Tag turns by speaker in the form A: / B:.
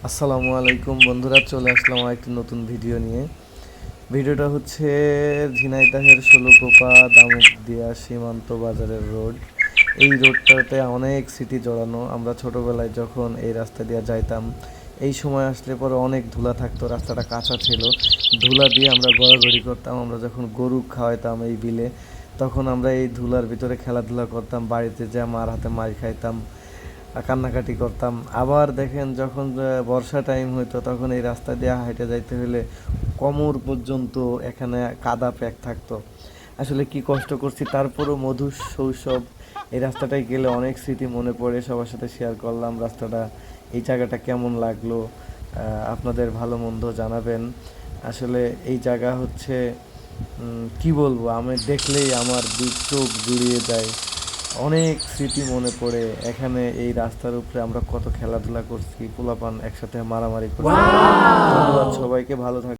A: আসসালামু আলাইকুম বন্ধুরা, চলে আসলাম একটি নতুন ভিডিও নিয়ে। ভিডিওটা হচ্ছে ঝিনাইদহের ষোলকোপা দামুকদিয়া সীমান্ত বাজারের রোড। এই রোডটাতে অনেক স্মৃতি জড়ানো। আমরা ছোটোবেলায় যখন এই রাস্তা দিয়ে যাইতাম, এই সময় আসলে পরে অনেক ধুলা থাকতো, রাস্তাটা কাঁচা ছিল। ধুলা দিয়ে আমরা গড়াগড়ি করতাম। আমরা যখন গরু খাওয়াইতাম এই বিলে, তখন আমরা এই ধুলার ভিতরে খেলাধুলা করতাম, বাড়িতে যা মার হাতে মার খাইতাম, কান্নাকাটি করতাম। আবার দেখেন যখন বর্ষা টাইম হইতো, তখন এই রাস্তা দিয়ে হেঁটে যাইতে হলে কোমর পর্যন্ত এখানে কাদা প্যাক থাকতো। আসলে কি কষ্ট করছি, তারপরও মধুর শৈশব। এই রাস্তাটায় গেলে অনেক স্মৃতি মনে পড়ে। সবার সাথে শেয়ার করলাম রাস্তাটা, এই জায়গাটা কেমন লাগলো। আপনাদের ভালো মন্দ জানাবেন। আসলে এই জায়গা হচ্ছে কি বলবো, আমি দেখলেই আমার দুই চোখ জুড়িয়ে যায়। অনেক স্মৃতি মনে পড়ে। এখানে এই রাস্তার উপরে আমরা কত খেলাধুলা করছি, পোলাপান একসাথে মারামারি করছি। ধন্যবাদ সবাইকে, ভালো থাক।